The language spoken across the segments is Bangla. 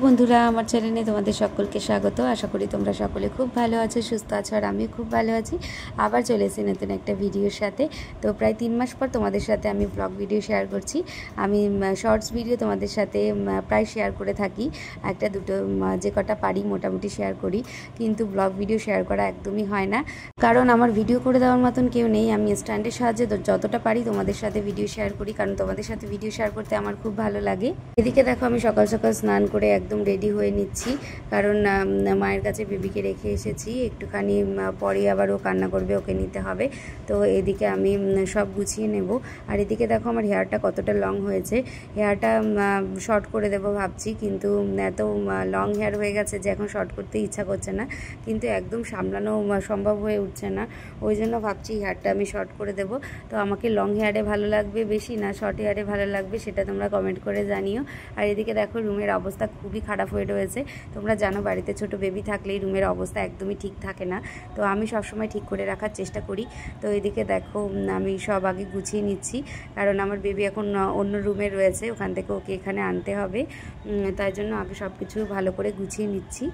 বন্ধুরা, আমার চ্যানেলে তোমাদের সকলকে স্বাগত। আশা করি তোমরা সকলে খুব ভালো আছো, সুস্থ আছো, আর আমিও খুব ভালো আছি। আবার চলে এসেছি নতুন একটা ভিডিওর সাথে। তো প্রায় 3 মাস পর তোমাদের সাথে আমি ব্লগ ভিডিও শেয়ার করছি। আমি শর্টস ভিডিও তোমাদের সাথে প্রায় শেয়ার করে থাকি, একটা দুটো যে কটা পারি মোটামুটি শেয়ার করি, কিন্তু ব্লগ ভিডিও শেয়ার করা একদমই হয় না, কারণ আমার ভিডিও করে দেওয়ার মতন কেউ নেই। আমি স্ট্যান্ডের সাহায্যে যতটা পারি তোমাদের সাথে ভিডিও শেয়ার করি, কারণ তোমাদের সাথে ভিডিও শেয়ার করতে আমার খুব ভালো লাগে। এদিকে দেখো, আমি সকাল সকাল স্নান করে একদম রেডি হয়ে নিচ্ছি, কারণ মায়ের কাছে বেবিকে রেখে এসেছি। একটুখানি পরে আবার ও কান্না করবে, ওকে নিতে হবে। তো এদিকে আমি সব গুছিয়ে নেব। আর এদিকে দেখো আমার হেয়ারটা কতটা লং হয়েছে। হেয়ারটা শর্ট করে দেবো ভাবছি, কিন্তু এত লং হেয়ার হয়ে গেছে যে এখন শর্ট করতে ইচ্ছা করছে না, কিন্তু একদম সামলানো সম্ভব হয়ে উঠছে না। ওই জন্য ভাবছি হেয়ারটা আমি শর্ট করে দেব। তো আমাকে লং হেয়ারে ভালো লাগবে বেশি, না শর্ট হেয়ারে ভালো লাগবে, সেটা তোমরা কমেন্ট করে জানিও। আর এদিকে দেখো রুমের অবস্থা খুবই খারাপ হয়ে রয়েছে। তোমরা জানো বাড়িতে ছোট বেবি থাকলেই রুমের অবস্থা একদমই ঠিক থাকে না, তো আমি সবসময় ঠিক করে রাখার চেষ্টা করি। তো এদিকে দেখো আমি সব আগে গুছিয়ে নিচ্ছি, কারণ আমার বেবি এখন অন্য রুমে রয়েছে, ওখান থেকে ওকে এখানে আনতে হবে। তাই জন্য আগে সব কিছু ভালো করে গুছিয়ে নিচ্ছি।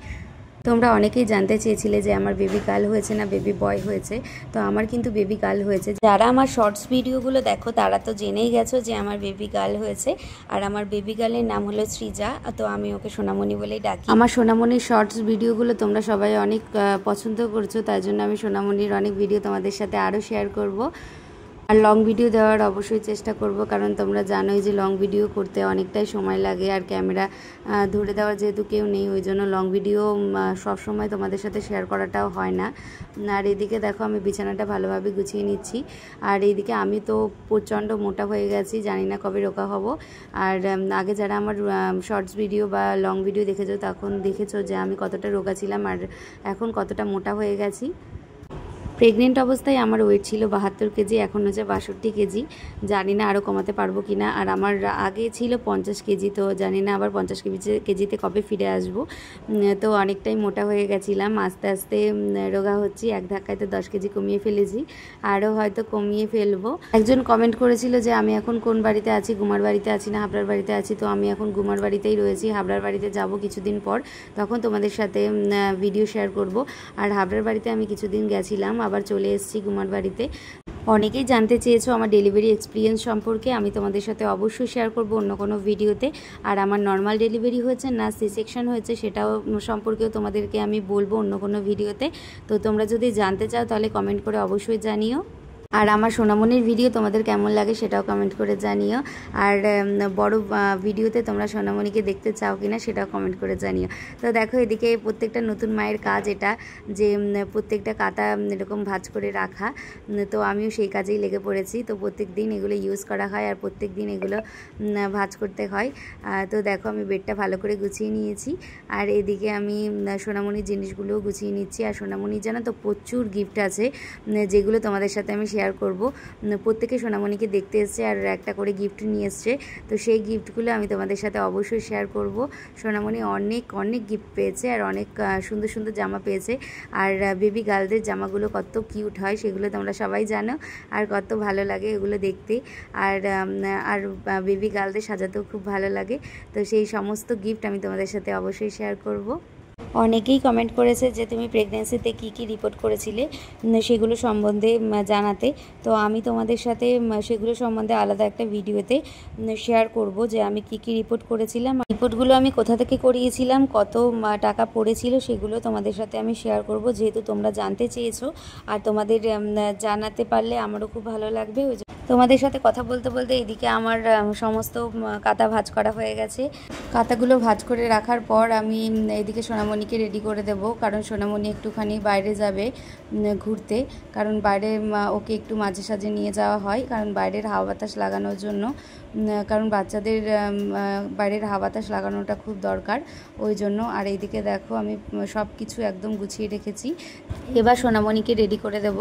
তোমরা অনেকেই জানতে চেয়েছিলে যে আমার বেবি গার্ল হয়েছে না বেবি বয় হয়েছে। তো আমার কিন্তু বেবি গার্ল হয়েছে। যারা আমার শর্টস ভিডিওগুলো দেখো তারা তো জেনেই গেছো যে আমার বেবি গার্ল হয়েছে। আর আমার বেবি গার্লের নাম হলো সৃজা, তো আমি ওকে সোনামণি বলেই ডাকি। আমার সোনামণির শর্টস ভিডিওগুলো তোমরা সবাই অনেক পছন্দ করছো, তাই জন্য আমি সোনামণির অনেক ভিডিও তোমাদের সাথে আরও শেয়ার করব। আর লং ভিডিও দেওয়ার অবশ্যই চেষ্টা করব, কারণ তোমরা জানোই যে লং ভিডিও করতে অনেকটাই সময় লাগে, আর ক্যামেরা ধরে দেওয়ার যেহেতু কেউ নেই, ওই জন্য লং ভিডিও সবসময় তোমাদের সাথে শেয়ার করাটাও হয় না। আর এদিকে দেখো আমি বিছানাটা ভালোভাবে গুছিয়ে নিচ্ছি। আর এইদিকে আমি তো প্রচণ্ড মোটা হয়ে গেছি, জানি না কবে রোগা হব। আর আগে যারা আমার শর্টস ভিডিও বা লং ভিডিও দেখেছো তখন দেখেছো যে আমি কতটা রোগা ছিলাম আর এখন কতটা মোটা হয়ে গেছি। প্রেগনেন্ট অবস্থায় আমার ওয়েট ছিল 72 কেজি, এখন হচ্ছে 62 কেজি। জানি না আরও কমাতে পারবো কি না। আর আমার আগে ছিল 50 কেজি, তো জানি না আবার 50 কেজিতে কবে ফিরে আসবো। তো অনেকটাই মোটা হয়ে গেছিলাম, আস্তে আস্তে রোগা হচ্ছি। এক ধাক্কায় তো 10 কেজি কমিয়ে ফেলেছি, আরও হয়তো কমিয়ে ফেলবো। একজন কমেন্ট করেছিল যে আমি এখন কোন বাড়িতে আছি, গুমার বাড়িতে আছি না হাবড়ার বাড়িতে আছি। তো আমি এখন গুমার বাড়িতেই রয়েছি, হাবড়ার বাড়িতে যাব কিছুদিন পর, তখন তোমাদের সাথে ভিডিও শেয়ার করব। আর হাবড়ার বাড়িতে আমি কিছুদিন গেছিলাম, আবার চলে এসেছি গুমার বাড়িতে। অনেকেই জানতে চেয়েছো আমার ডেলিভারি এক্সপিরিয়েন্স সম্পর্কে, আমি তোমাদের সাথে অবশ্যই শেয়ার করব অন্য কোনো ভিডিওতে। আর আমার নর্মাল ডেলিভারি হয়েছে না সি সেকশন হয়েছে সেটাও সম্পর্কেও তোমাদেরকে আমি বলবো অন্য কোনো ভিডিওতে। তো তোমরা যদি জানতে চাও তাহলে কমেন্ট করে অবশ্যই জানিও। আর আমার সোনামণির ভিডিও তোমাদের কেমন লাগে সেটাও কমেন্ট করে জানিও। আর বড় ভিডিওতে তোমরা সোনামণিকে দেখতে চাও কিনা সেটাও কমেন্ট করে জানিও। তো দেখো এদিকে প্রত্যেকটা নতুন মায়ের কাজ এটা, যে প্রত্যেকটা কাতা এরকম ভাঁজ করে রাখা। তো আমিও সেই কাজেই লেগে পড়েছি। তো প্রত্যেক দিন এগুলো ইউজ করা হয় আর প্রত্যেক দিন এগুলো ভাঁজ করতে হয়। তো দেখো আমি বেডটা ভালো করে গুছিয়ে নিয়েছি। আর এদিকে আমি সোনামণির জিনিসগুলোও গুছিয়ে নিচ্ছি। আর সোনামণির জানো তো প্রচুর গিফট আছে, যেগুলো তোমাদের সাথে আমি শেয়ার করব। প্রত্যেকে সোনামণিকে দেখতে এসছে আর একটা করে গিফট নিয়ে এসছে, তো সেই গিফটগুলো আমি তোমাদের সাথে অবশ্যই শেয়ার করব। সোনামণি অনেক অনেক গিফট পেয়েছে আর অনেক সুন্দর সুন্দর জামা পেয়েছে। আর বেবি গার্লদের জামাগুলো কত কিউট হয় সেগুলো তোমরা সবাই জানো, আর কত ভালো লাগে এগুলো দেখতে। আর আর বেবি গার্লদের সাজাতেও খুব ভালো লাগে। তো সেই সমস্ত গিফট আমি তোমাদের সাথে অবশ্যই শেয়ার করব। অনেকেই কমেন্ট করেছে যে তুমি প্রেগনেন্সিতে কী কী রিপোর্ট করেছিলে সেগুলো সম্বন্ধে জানাতে। তো আমি তোমাদের সাথে সেগুলো সম্বন্ধে আলাদা একটা ভিডিওতে শেয়ার করব যে আমি কী কী রিপোর্ট করেছিলাম, রিপোর্টগুলো আমি কোথা থেকে করিয়েছিলাম, কত টাকা পড়েছিল, সেগুলো তোমাদের সাথে আমি শেয়ার করব, যেহেতু তোমরা জানতে চেয়েছো। আর তোমাদের জানাতে পারলে আমারও খুব ভালো লাগবে। ওই তোমাদের সাথে কথা বলতে বলতে এদিকে আমার সমস্ত কাতা ভাঁজ করা হয়ে গেছে। কাতাগুলো ভাঁজ করে রাখার পর আমি এদিকে সোনামণিকে রেডি করে দেব, কারণ সোনামণি একটুখানি বাইরে যাবে ঘুরতে, কারণ বাইরে ওকে একটু মাঝে সাঝে নিয়ে যাওয়া হয়, কারণ বাইরের হাওয়া বাতাস লাগানোর জন্য, কারণ বাচ্চাদের বাইরের হাওয়া বাতাস লাগানোটা খুব দরকার, ওই জন্য। আর এইদিকে দেখো আমি সব কিছু একদম গুছিয়ে রেখেছি। এবার সোনামণিকে রেডি করে দেব।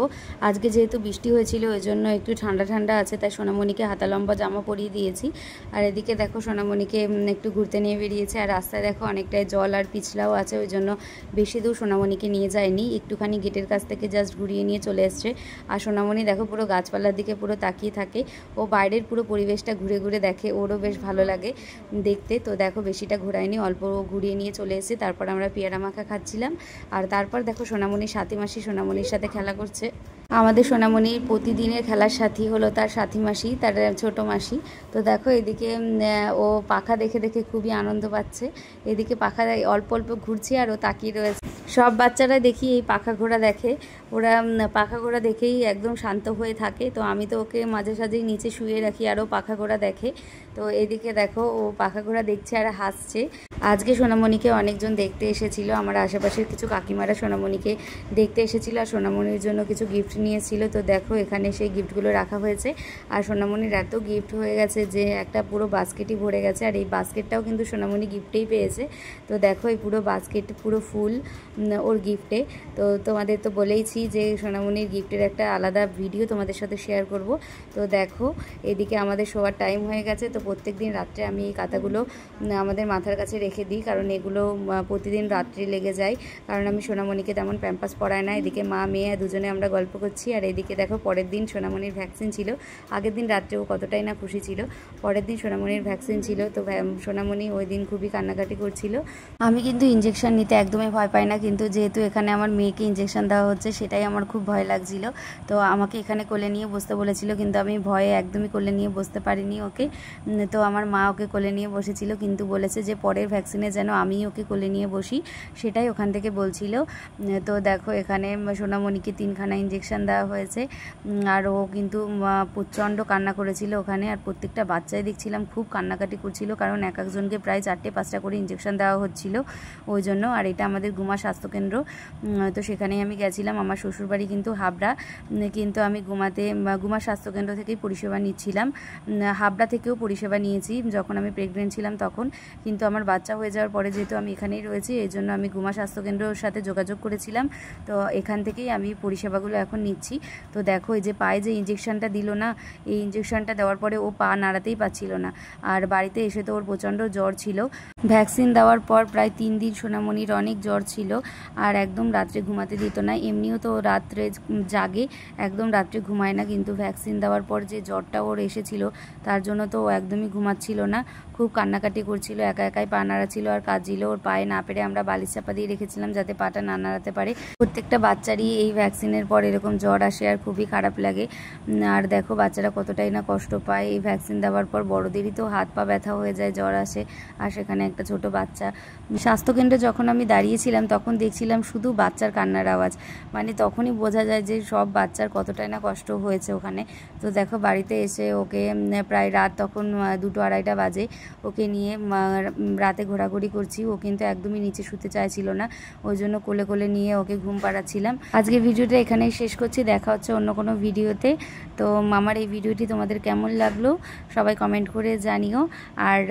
আজকে যেহেতু বৃষ্টি হয়েছিল ওই জন্য একটু ঠান্ডা ঠান্ডা আছে, তাই সোনামণিকে হাতা লম্বা জামা পরিয়ে দিয়েছি। আর এদিকে দেখো সোনামণিকে একটু ঘুরতে নিয়ে বেরিয়েছে। আর রাস্তায় দেখো অনেকটাই জল আর পিছলাও আছে, ওই জন্য বেশি দূর সোনামণিকে নিয়ে যায়নি, একটুখানি গেটের কাছ থেকে জাস্ট ঘুরিয়ে নিয়ে চলে এসছে। আর সোনামণি দেখো পুরো গাছপালার দিকে পুরো তাকিয়ে থাকে, ও বাইরের পুরো পরিবেশটা ঘুরে ঘুরে দেখে, ওরও বেশ ভালো লাগে দেখতে। তো দেখো বেশিটা ঘোরায়নি, অল্প ঘুরিয়ে নিয়ে চলে এসেছি। তারপর আমরা পেয়ারা মাখা খাচ্ছিলাম। আর তারপর দেখো সোনামণির সাথী মাসি সোনামণির সাথে খেলা করছে। আমাদের সোনামণির প্রতিদিনের খেলার সাথী হলো তার সাথী মাসি, তার ছোট মাসি। তো দেখো এদিকে ও পাখা দেখে দেখে খুবই আনন্দ পাচ্ছে, এদিকে পাখা অল্প অল্প ঘুরছে আর ও তাকিয়ে রয়েছে। সব বাচ্চারা দেখি এই পাখা ঘোড়া দেখে, ওরা পাখা ঘোড়া দেখেই একদম শান্ত হয়ে থাকে। তো আমি তো ওকে মাঝে সাঝেই নিচে শুয়ে রাখি আর ও পাখা ঘোড়া দেখে। তো এদিকে দেখো ও পাখা ঘোড়া দেখছে আর হাসছে। আজকে সোনামণিকে অনেকজন দেখতে এসেছিল, আমার আশেপাশের কিছু কাকিমারা সোনামণিকে দেখতে এসেছিল আর সোনামণির জন্য কিছু গিফট নিয়েছিল। তো দেখো এখানে সেই গিফটগুলো রাখা হয়েছে। আর সোনামণির এত গিফট হয়ে গেছে যে একটা পুরো বাস্কেটই ভরে গেছে। আর এই বাস্কেটটাও কিন্তু সোনামণি গিফটেই পেয়েছে। তো দেখো এই পুরো বাস্কেট পুরো ফুল ওর গিফটে। তো তোমাদের তো বলেইছি যে সোনামণির গিফটের একটা আলাদা ভিডিও তোমাদের সাথে শেয়ার করব। তো দেখো এদিকে আমাদের শোয়ার টাইম হয়ে গেছে। তো প্রত্যেক দিন রাত্রে আমি এই কাঁথাগুলো আমাদের মাথার কাছে রেখে দিই, কারণ এগুলো প্রতিদিন রাত্রে লেগে যায়, কারণ আমি সোনামণিকে তেমন প্যাম্পাস পরাই না। এদিকে মা মেয়ে দুজনে আমরা গল্প করছি। আর এদিকে দেখো পরের দিন সোনামণির ভ্যাকসিন ছিল। আগের দিন রাত্রে ও কতটাই না খুশি ছিল, পরের দিন সোনামণির ভ্যাকসিন ছিল। তো সোনামণি ওই দিন খুবই কান্নাকাটি করছিল। আমি কিন্তু ইঞ্জেকশন নিতে একদমই ভয় পাই না, কিন্তু যেহেতু এখানে আমার মেয়েকে ইঞ্জেকশন দেওয়া হচ্ছে সেটাই আমার খুব ভয় লাগছিল। তো আমাকে এখানে কোলে নিয়ে বসতে বলেছিল, কিন্তু আমি ভয়ে একদমই কোলে নিয়ে বসতে পারিনি ওকে। তো আমার মা ওকে কোলে নিয়ে বসেছিল, কিন্তু বলেছে যে পরের ভ্যাকসিনে যেন আমি ওকে কোলে নিয়ে বসি, সেটাই ওখান থেকে বলছিল। তো দেখো এখানে সোনামণিকে 3খানা ইঞ্জেকশন দেওয়া হয়েছে। আর ও কিন্তু প্রচণ্ড কান্না করেছিল ওখানে। আর প্রত্যেকটা বাচ্চাই দেখছিলাম খুব কান্নাকাটি করছিল, কারণ এক একজনকে প্রায় 4টে-5টা করে ইঞ্জেকশন দেওয়া হচ্ছিল ওই জন্য। আর এটা আমাদের গুমা স্বাস্থ্যকেন্দ্র, তো সেখানেই আমি গেছিলাম। আমার শ্বশুরবাড়ি কিন্তু হাবড়া, কিন্তু আমি গুমা স্বাস্থ্যকেন্দ্র থেকেই পরিষেবা নিচ্ছিলাম। হাবড়া থেকেও পরিষেবা নিয়েছি যখন আমি প্রেগনেন্ট ছিলাম তখন, কিন্তু আমার বাচ্চা হয়ে যাওয়ার পরে যেহেতু আমি এখানেই রয়েছি এই জন্য আমি গুমা স্বাস্থ্যকেন্দ্রের সাথে যোগাযোগ করেছিলাম। তো এখান থেকেই আমি পরিষেবাগুলো এখন নিচ্ছি। তো দেখো এই যে পায়ে যে ইঞ্জেকশনটা দিল না, এই ইঞ্জেকশনটা দেওয়ার পরে ও পা নাড়াতেই পারছিল না। আর বাড়িতে এসে তো ওর প্রচণ্ড জ্বর ছিল। ভ্যাকসিন দেওয়ার পর প্রায় 3 দিন সোনামণির অনেক জ্বর ছিল, আর একদম রাত্রে ঘুমাতে দিত না। এমনিও তো রাত্রে জাগে, একদম রাত্রে ঘুমায় না, কিন্তু ভ্যাকসিন দেওয়ার পর যে জ্বরটা ওর এসেছিল তার জন্য তো ও একদমই ঘুমাচ্ছিল না, খুব কান্নাকাটি করছিল, একা একাই পা নাড়াচ্ছিল আর কাঁদছিল। ওর পায়ে না পেরে আমরা বালিশ চাপা দিয়ে রেখেছিলাম যাতে পাটা না নাড়াতে পারে। প্রত্যেকটা বাচ্চারই এই ভ্যাকসিনের পর এরকম জ্বর আসে আর খুবই খারাপ লাগে। আর দেখো বাচ্চারা কতটাই না কষ্ট পায় এই ভ্যাকসিন দেওয়ার পর। বড়দেরই তো হাত পা ব্যথা হয়ে যায়, জ্বর আসে, আর সেখানে একটা ছোট বাচ্চা। স্বাস্থ্যকেন্দ্রে যখন আমি দাঁড়িয়েছিলাম তখন দেখছিলাম শুধু বাচ্চার কান্নার আওয়াজ, মানে তখনই বোঝা যায় যে সব বাচ্চার কতটাই না কষ্ট হয়েছে ওখানে। তো দেখো বাড়িতে এসে ওকে প্রায় রাত তখন 2-2-2:30 বাজে, ওকে নিয়ে রাতে ঘোরাঘুরি করছি। ও কিন্তু একদমই নিচে শুতে চাইছিল না, ওই জন্য কোলে কোলে নিয়ে ওকে ঘুম পাড়াচ্ছিলাম। আজকে ভিডিওটা এখানেই শেষ করছি, দেখা হচ্ছে অন্য কোনো ভিডিওতে। তো আমার এই ভিডিওটি তোমাদের কেমন লাগলো সবাই কমেন্ট করে জানিও। আর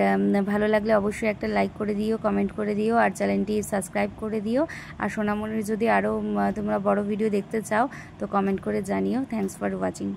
ভালো লাগলে অবশ্যই একটা লাইক করে দিও, কমেন্ট করে দিও, আর চ্যানেলটি সাবস্ক্রাইব করে দিও। আর সোনামণির যদি আরও তোমরা বড় ভিডিও দেখতে চাও তো কমেন্ট করে জানিও। Thanks for watching.